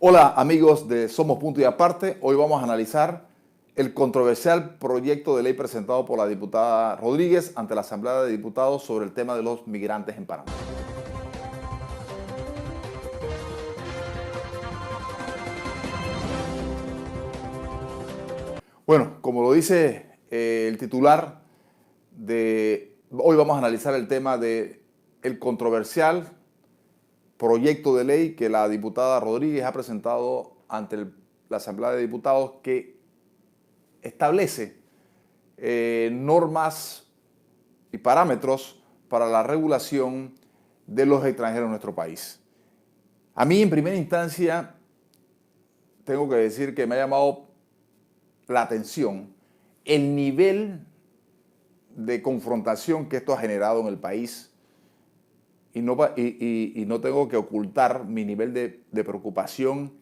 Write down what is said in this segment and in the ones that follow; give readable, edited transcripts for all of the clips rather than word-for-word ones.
Hola amigos de Somos Punto y Aparte. Hoy vamos a analizar el controversial proyecto de ley presentado por la diputada Rodríguez ante la Asamblea de Diputados sobre el tema de los migrantes en Panamá. Bueno, como lo dice el titular hoy vamos a analizar el tema del controversial proyecto de ley que la diputada Rodríguez ha presentado ante la Asamblea de Diputados, que establece normas y parámetros para la regulación de los extranjeros en nuestro país. A mí, en primera instancia, tengo que decir que me ha llamado la atención el nivel de confrontación que esto ha generado en el país. Y no tengo que ocultar mi nivel de preocupación,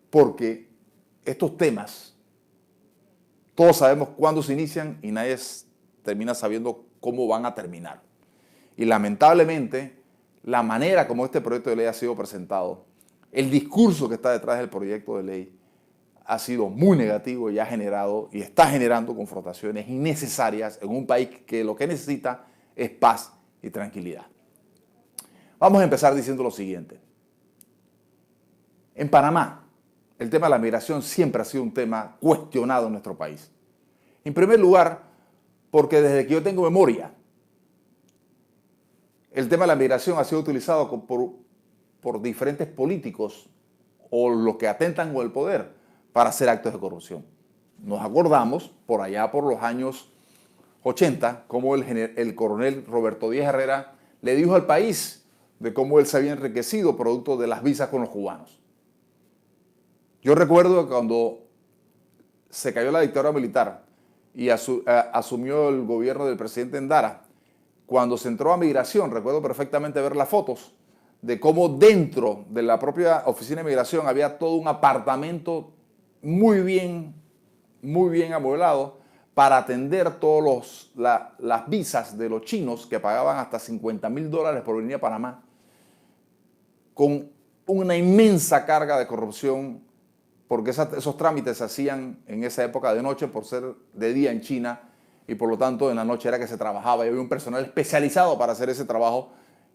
porque estos temas, todos sabemos cuándo se inician y nadie termina sabiendo cómo van a terminar. Y lamentablemente, la manera como este proyecto de ley ha sido presentado, el discurso que está detrás del proyecto de ley, ha sido muy negativo y ha generado y está generando confrontaciones innecesarias en un país que lo que necesita es paz y tranquilidad. Vamos a empezar diciendo lo siguiente. En Panamá, el tema de la migración siempre ha sido un tema cuestionado en nuestro país. En primer lugar, porque desde que yo tengo memoria, el tema de la migración ha sido utilizado por diferentes políticos o los que atentan con el poder para hacer actos de corrupción. Nos acordamos, por allá por los años 80, cómo el coronel Roberto Díaz Herrera le dijo al país de cómo él se había enriquecido producto de las visas con los cubanos. Yo recuerdo que cuando se cayó la dictadura militar y asumió el gobierno del presidente Endara, cuando se entró a migración, recuerdo perfectamente ver las fotos de cómo dentro de la propia oficina de migración había todo un apartamento muy bien amueblado para atender todas las visas de los chinos que pagaban hasta $50,000 por venir a Panamá, con una inmensa carga de corrupción, porque esos trámites se hacían en esa época de noche por ser de día en China, y por lo tanto en la noche era que se trabajaba y había un personal especializado para hacer ese trabajo,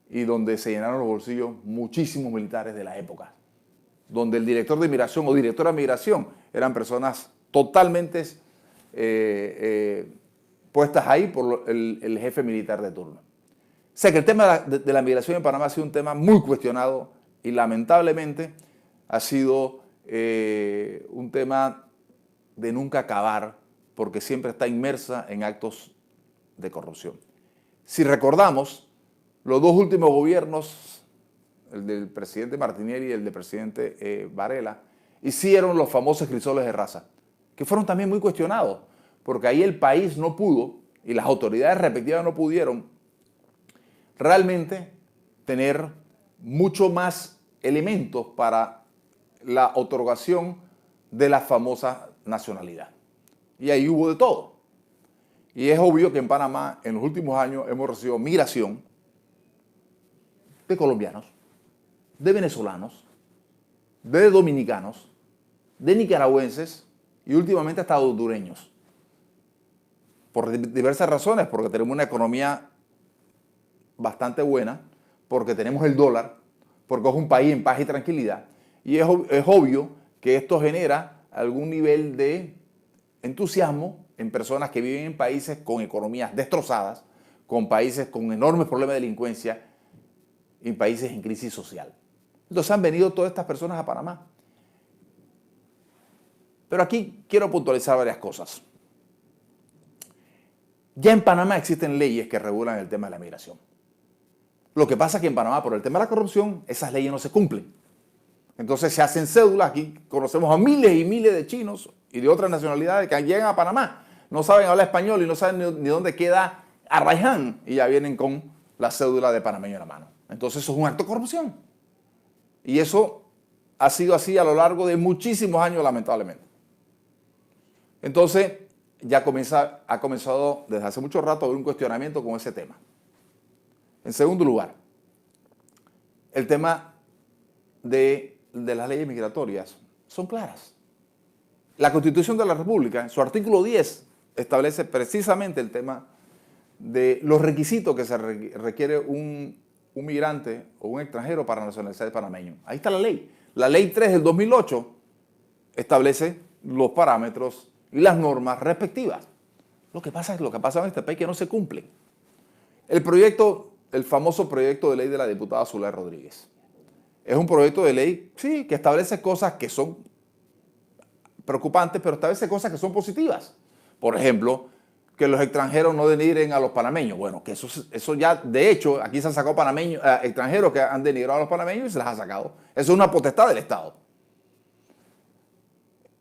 y donde se llenaron los bolsillos muchísimos militares de la época, donde el director de migración o directora de migración eran personas totalmente puestas ahí por el jefe militar de turno. O sea que el tema de la migración en Panamá ha sido un tema muy cuestionado y lamentablemente ha sido un tema de nunca acabar, porque siempre está inmersa en actos de corrupción. Si recordamos, los dos últimos gobiernos, el del presidente Martinelli y el del presidente Varela, hicieron los famosos crisoles de raza, que fueron también muy cuestionados, porque ahí el país no pudo y las autoridades respectivas no pudieron realmente tener mucho más elementos para la otorgación de la famosa nacionalidad. Y ahí hubo de todo. Y es obvio que en Panamá en los últimos años hemos recibido migración de colombianos, de venezolanos, de dominicanos, de nicaragüenses y últimamente hasta hondureños. Por diversas razones, porque tenemos una economía bastante buena, porque tenemos el dólar, porque es un país en paz y tranquilidad. Y es obvio que esto genera algún nivel de entusiasmo en personas que viven en países con economías destrozadas, con países con enormes problemas de delincuencia y países en crisis social. Entonces han venido todas estas personas a Panamá. Pero aquí quiero puntualizar varias cosas. Ya en Panamá existen leyes que regulan el tema de la migración. Lo que pasa es que en Panamá, por el tema de la corrupción, esas leyes no se cumplen. Entonces se hacen cédulas. Aquí conocemos a miles y miles de chinos y de otras nacionalidades que llegan a Panamá, no saben hablar español y no saben ni dónde queda Arraiján, y ya vienen con la cédula de panameño en la mano. Entonces eso es un acto de corrupción. Y eso ha sido así a lo largo de muchísimos años, lamentablemente. Entonces ya ha comenzado desde hace mucho rato a haber un cuestionamiento con ese tema. En segundo lugar, el tema de de las leyes migratorias son claras. La Constitución de la República, en su artículo 10, establece precisamente el tema de los requisitos que se requiere un migrante o un extranjero para nacionalizar panameño. Ahí está la ley. La ley 3 del 2008 establece los parámetros y las normas respectivas. Lo que pasa en este país es que no se cumplen. El famoso proyecto de ley de la diputada Zulay Rodríguez. Es un proyecto de ley, sí, que establece cosas que son preocupantes, pero establece cosas que son positivas. Por ejemplo, que los extranjeros no denigren a los panameños. Bueno, que eso ya, de hecho, aquí se han sacado extranjeros que han denigrado a los panameños y se las ha sacado. Eso es una potestad del Estado.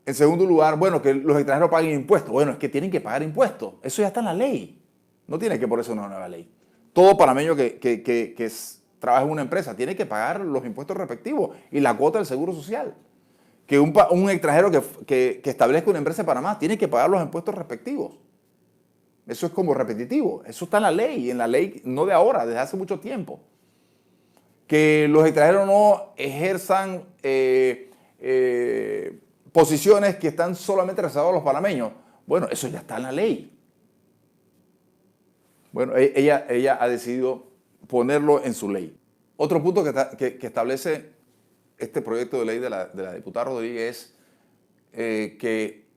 En segundo lugar, bueno, que los extranjeros paguen impuestos. Bueno, es que tienen que pagar impuestos. Eso ya está en la ley. No tiene que ponerse una nueva ley. Todo panameño que trabaja en una empresa tiene que pagar los impuestos respectivos y la cuota del seguro social. Que un extranjero que establezca una empresa en Panamá tiene que pagar los impuestos respectivos. Eso es como repetitivo. Eso está en la ley no de ahora, desde hace mucho tiempo. Que los extranjeros no ejerzan posiciones que están solamente reservadas a los panameños. Bueno, eso ya está en la ley. Bueno, ella ha decidido ponerlo en su ley. Otro punto que establece este proyecto de ley de la diputada Rodríguez es que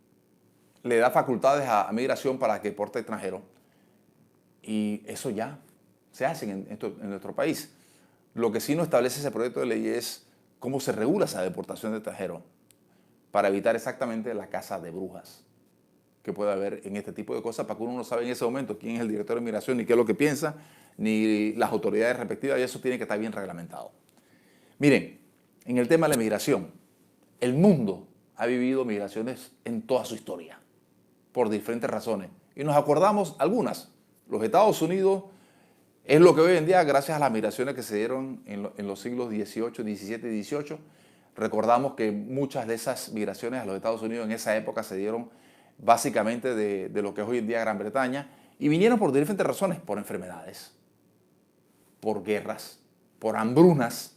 le da facultades a migración para que porte extranjeros. Y eso ya se hace en nuestro país. Lo que sí no establece ese proyecto de ley es cómo se regula esa deportación de extranjeros para evitar exactamente la caza de brujas que puede haber en este tipo de cosas, para que uno no sabe en ese momento quién es el director de migración, ni qué es lo que piensa, ni las autoridades respectivas, y eso tiene que estar bien reglamentado. Miren, en el tema de la migración, el mundo ha vivido migraciones en toda su historia, por diferentes razones, y nos acordamos algunas. Los Estados Unidos es lo que hoy en día, gracias a las migraciones que se dieron en los siglos XVIII, XVII y XVIII, recordamos que muchas de esas migraciones a los Estados Unidos en esa época se dieron básicamente de lo que es hoy en día Gran Bretaña, y vinieron por diferentes razones, por enfermedades, por guerras, por hambrunas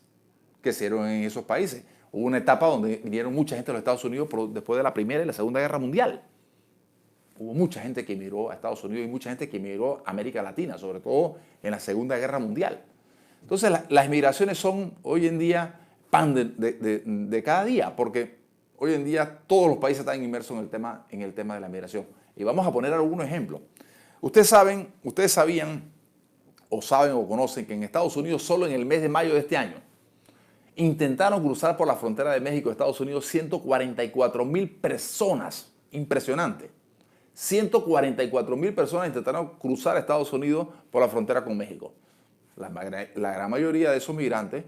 que se dieron en esos países. Hubo una etapa donde vinieron mucha gente a los Estados Unidos después de la Primera y la Segunda Guerra Mundial. Hubo mucha gente que emigró a Estados Unidos y mucha gente que emigró a América Latina, sobre todo en la Segunda Guerra Mundial. Entonces las migraciones son hoy en día pan de cada día, porque hoy en día todos los países están inmersos en el tema de la migración. Y vamos a poner algunos ejemplos. Ustedes sabían o saben o conocen que en Estados Unidos solo en el mes de mayo de este año intentaron cruzar por la frontera de México y Estados Unidos 144,000 personas. Impresionante. 144,000 personas intentaron cruzar a Estados Unidos por la frontera con México. La gran mayoría de esos migrantes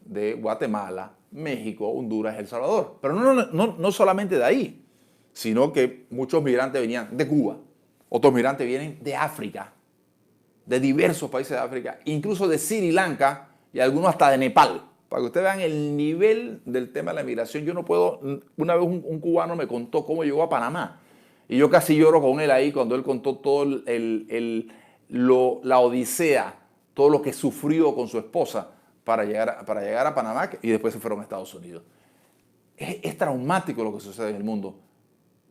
de Guatemala, México, Honduras, El Salvador. Pero no solamente de ahí, sino que muchos migrantes venían de Cuba, otros migrantes vienen de África, de diversos países de África, incluso de Sri Lanka y algunos hasta de Nepal. Para que ustedes vean el nivel del tema de la migración. Yo no puedo, una vez un cubano me contó cómo llegó a Panamá y yo casi lloro con él ahí cuando él contó todo la odisea, todo lo que sufrió con su esposa para llegar a Panamá y después se fueron a Estados Unidos. Es traumático lo que sucede en el mundo.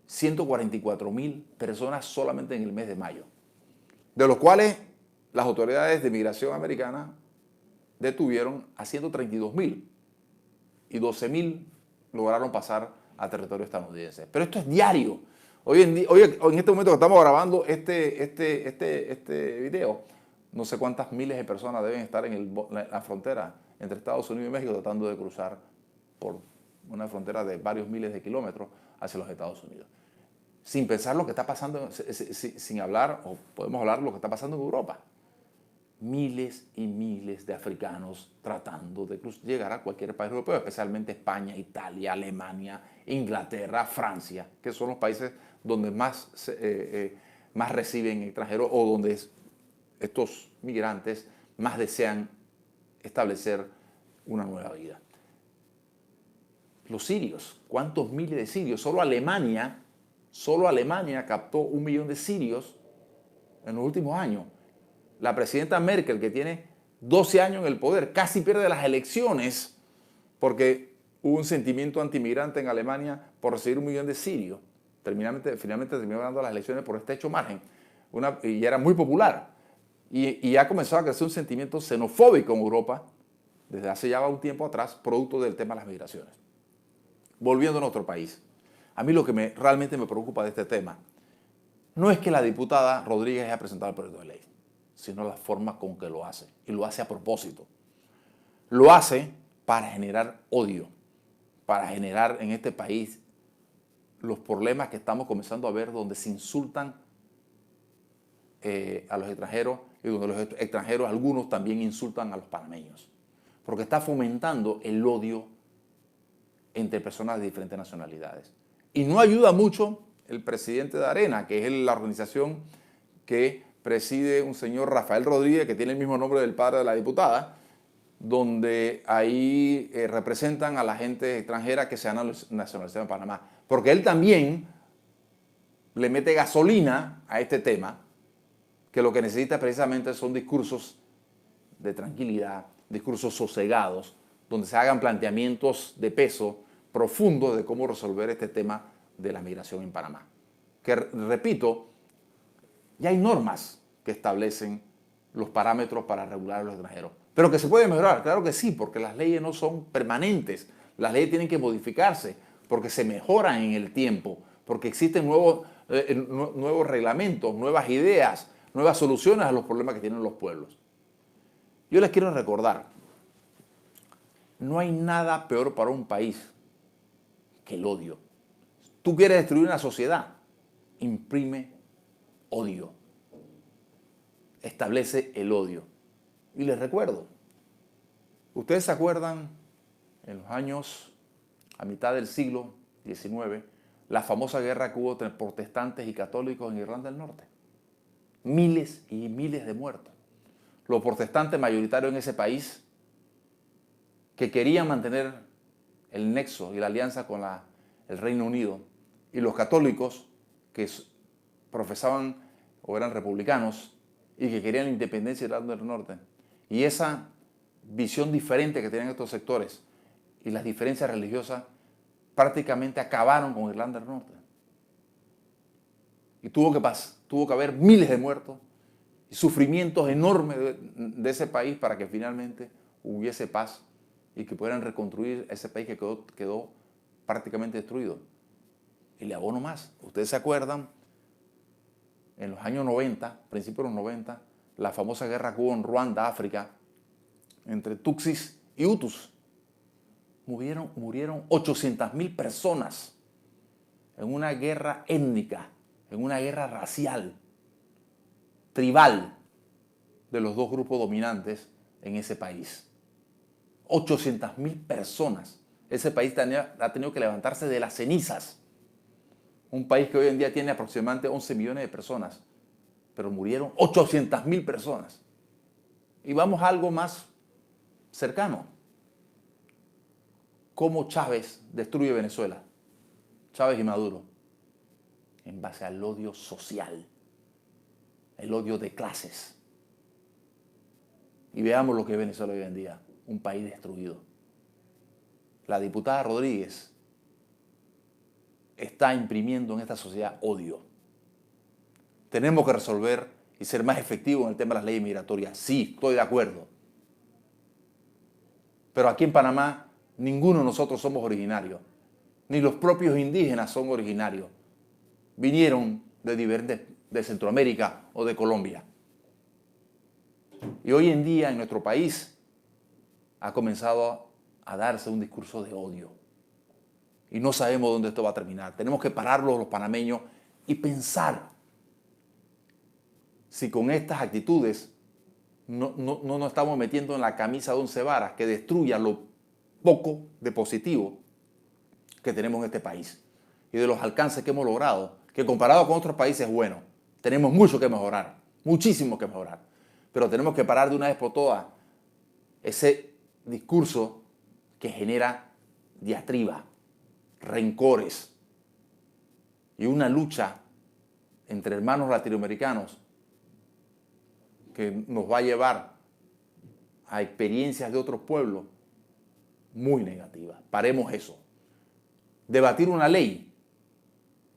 144,000 personas solamente en el mes de mayo, de los cuales las autoridades de migración americanas detuvieron a 132,000 y 12,000 lograron pasar a territorio estadounidense. Pero esto es diario. Hoy en este momento que estamos grabando este video, no sé cuántas miles de personas deben estar en la frontera entre Estados Unidos y México tratando de cruzar por una frontera de varios miles de kilómetros hacia los Estados Unidos. Sin pensar lo que está pasando, sin hablar, o podemos hablar de lo que está pasando en Europa. Miles y miles de africanos tratando de llegar a cualquier país europeo, especialmente España, Italia, Alemania, Inglaterra, Francia, que son los países donde más reciben extranjeros o donde estos migrantes más desean establecer una nueva vida. Los sirios, ¿cuántos miles de sirios? Solo Alemania captó 1 millón de sirios en los últimos años. La presidenta Merkel, que tiene 12 años en el poder, casi pierde las elecciones porque hubo un sentimiento antimigrante en Alemania por recibir 1 millón de sirios. Finalmente terminó ganando las elecciones por estrecho margen. Y era muy popular. Y ha comenzado a crecer un sentimiento xenofóbico en Europa desde hace ya un tiempo atrás, producto del tema de las migraciones. Volviendo a nuestro país, a mí lo que realmente me preocupa de este tema no es que la diputada Rodríguez haya presentado el proyecto de ley, sino la forma con que lo hace. Y lo hace a propósito. Lo hace para generar odio, para generar en este país los problemas que estamos comenzando a ver, donde se insultan a los extranjeros y donde los extranjeros, algunos también insultan a los panameños. Porque está fomentando el odio entre personas de diferentes nacionalidades. Y no ayuda mucho el presidente de Arena, que es la organización que preside un señor Rafael Rodríguez, que tiene el mismo nombre del padre de la diputada, donde ahí representan a la gente extranjera que se han nacionalizado en Panamá. Porque él también le mete gasolina a este tema, que lo que necesita precisamente son discursos de tranquilidad, discursos sosegados, donde se hagan planteamientos de peso profundos de cómo resolver este tema de la migración en Panamá. Que, repito, ya hay normas que establecen los parámetros para regular a los extranjeros. Pero que se puede mejorar, claro que sí, porque las leyes no son permanentes. Las leyes tienen que modificarse porque se mejoran en el tiempo, porque existen nuevos reglamentos, nuevas ideas, nuevas soluciones a los problemas que tienen los pueblos. Yo les quiero recordar, no hay nada peor para un país que el odio. Tú quieres destruir una sociedad, imprime odio. Establece el odio. Y les recuerdo, ustedes se acuerdan en los años, a mitad del siglo XIX, la famosa guerra que hubo entre protestantes y católicos en Irlanda del Norte. Miles y miles de muertos. Los protestantes mayoritarios en ese país, que querían mantener el nexo y la alianza con el Reino Unido, y los católicos que profesaban o eran republicanos y que querían la independencia de Irlanda del Norte. Y esa visión diferente que tenían estos sectores y las diferencias religiosas prácticamente acabaron con Irlanda del Norte. Y tuvo que haber miles de muertos y sufrimientos enormes de ese país para que finalmente hubiese paz y que pudieran reconstruir ese país que quedó prácticamente destruido. Y le abono más. Ustedes se acuerdan, en los años 90, principios de los 90, la famosa guerra que hubo en Ruanda, África, entre Tutsis y Hutus. Murieron 800.000 personas en una guerra étnica, en una guerra racial, tribal, de los dos grupos dominantes en ese país. 800.000 personas. Ese país ha tenido que levantarse de las cenizas. Un país que hoy en día tiene aproximadamente 11 millones de personas, pero murieron 800.000 personas. Y vamos a algo más cercano. ¿Cómo Chávez destruye Venezuela? Chávez y Maduro. En base al odio social, el odio de clases. Y veamos lo que es Venezuela hoy en día, un país destruido. La diputada Rodríguez está imprimiendo en esta sociedad odio. Tenemos que resolver y ser más efectivos en el tema de las leyes migratorias. Sí, estoy de acuerdo. Pero aquí en Panamá, ninguno de nosotros somos originarios. Ni los propios indígenas son originarios. Vinieron de Centroamérica o de Colombia. Y hoy en día en nuestro país ha comenzado a darse un discurso de odio. Y no sabemos dónde esto va a terminar. Tenemos que pararlo los panameños y pensar si con estas actitudes no nos estamos metiendo en la camisa de 11 varas que destruya lo poco de positivo que tenemos en este país y de los alcances que hemos logrado, que comparado con otros países es bueno. Tenemos mucho que mejorar, muchísimo que mejorar, pero tenemos que parar de una vez por todas ese discurso que genera diatriba, rencores y una lucha entre hermanos latinoamericanos que nos va a llevar a experiencias de otros pueblos muy negativa. Paremos eso. Debatir una ley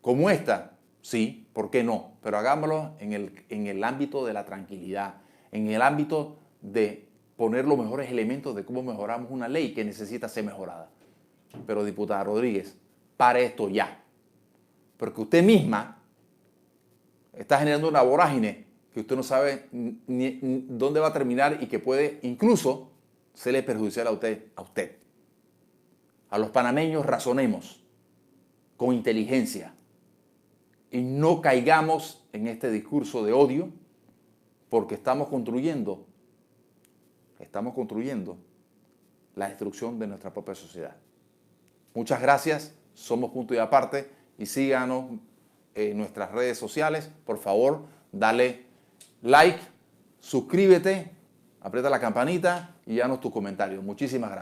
como esta, sí, ¿por qué no? Pero hagámoslo en el ámbito de la tranquilidad, en el ámbito de poner los mejores elementos de cómo mejoramos una ley que necesita ser mejorada. Pero, diputada Rodríguez, pare esto ya. Porque usted misma está generando una vorágine que usted no sabe ni dónde va a terminar y que puede incluso serle perjudicial a usted. A los panameños razonemos con inteligencia y no caigamos en este discurso de odio, porque estamos construyendo la destrucción de nuestra propia sociedad. Muchas gracias, somos Punto y Aparte, y síganos en nuestras redes sociales. Por favor, dale like, suscríbete, aprieta la campanita y danos tus comentarios. Muchísimas gracias.